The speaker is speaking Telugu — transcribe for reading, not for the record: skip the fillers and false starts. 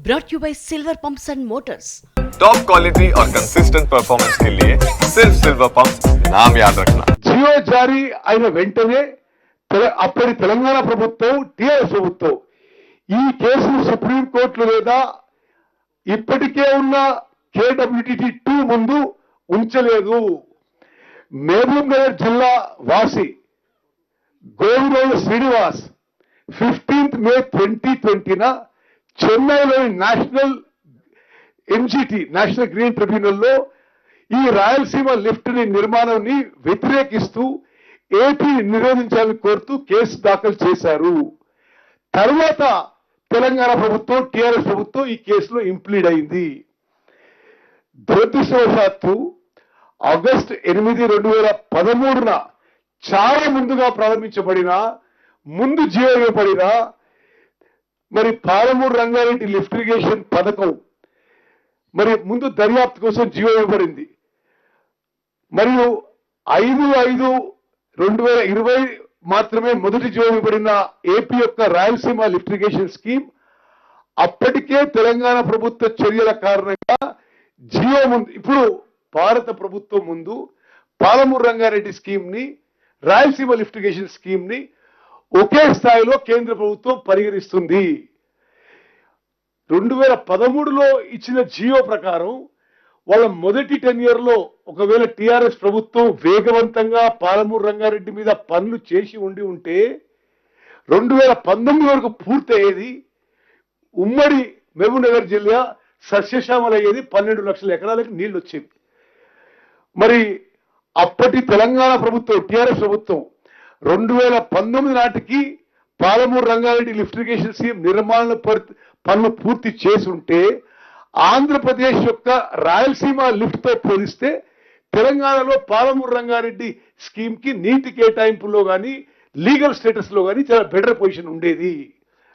brought you by Silver Pumps and Motors. Top quality और कंसिस्टेंट परफॉर्मेंस के लिए सिर्फ सिल्वर पंप्स नाम याद रखना। జియో జారీ అయిన వెంటనే అప్పటి తెలంగాణ ప్రభుత్వం టీఆర్ఎస్ ప్రభుత్వం ఈ కేసును సుప్రీంకోర్టులో లేదా ఇప్పటికే ఉన్న కేడబ్ల్యూటీటీ 2 ముందు ఉంచలేదు. మహబూబ్ నగర్ జిల్లా వాసి గోవిరోలు శ్రీనివాస్ 15th May 2020 చెన్నైలోని నేషనల్ ఎంజీటీ నేషనల్ గ్రీన్ ట్రిబ్యునల్లో ఈ రాయలసీమ లిఫ్ట్ నిర్మాణాన్ని వ్యతిరేకిస్తూ ఏపీ నిరోధించాలని కోరుతూ కేసు దాఖలు చేశారు. తర్వాత తెలంగాణ ప్రభుత్వం టీఆర్ఎస్ ప్రభుత్వం ఈ కేసులో ఇంప్లీడ్ అయింది. దురదృష్టవశాత్తు ఆగస్టు 8, 2013 చాలా ముందుగా ప్రారంభించబడిన ముందు జియో ఇవ్వబడిన మరి పాలమూరు రంగారెడ్డి లిఫ్ట్ ఇరిగేషన్ పథకం మరి ముందు దర్యాప్తు కోసం జియో ఇవ్వబడింది. మరియు 5/5/2020 మాత్రమే మొదటి జియో ఇవ్వబడిన ఏపీ యొక్క రాయలసీమ లిఫ్ట్ ఇరిగేషన్ స్కీమ్ అప్పటికే తెలంగాణ ప్రభుత్వ చర్యల కారణంగా జియో ముందు ఇప్పుడు భారత ప్రభుత్వం ముందు పాలమూరు రంగారెడ్డి స్కీమ్ ని రాయలసీమ లిఫ్ట్ ఇరిగేషన్ స్కీమ్ ని ఒకే స్థాయిలో కేంద్ర ప్రభుత్వం పరిగణిస్తుంది. 2013లో ఇచ్చిన జియో ప్రకారం వాళ్ళ మొదటి 10 years ఒకవేళ టిఆర్ఎస్ ప్రభుత్వం వేగవంతంగా పాలమూరు రంగారెడ్డి మీద పనులు చేసి ఉంటే 2019 వరకు పూర్తయ్యేది. ఉమ్మడి మహబూబ్ నగర్ జిల్లా సస్యశ్యామలయ్యేది. 12 లక్షల ఎకరాలకు నీళ్లు వచ్చేవి. మరి అప్పటి తెలంగాణ ప్రభుత్వం టిఆర్ఎస్ ప్రభుత్వం 2019 నాటికి Palamuru Rangareddy lift irrigation scheme నిర్మాణ పనులు పూర్తి చేసి ఉంటే ఆంధ్రప్రదేశ్ యొక్క రాయలసీమ లిఫ్ట్ తో పోలిస్తే తెలంగాణలో పాలమూరు రంగారెడ్డి స్కీమ్ కి నీటి కేటాయింపులో కానీ లీగల్ స్టేటస్ లో కానీ చాలా బెటర్ పొజిషన్ ఉండేది.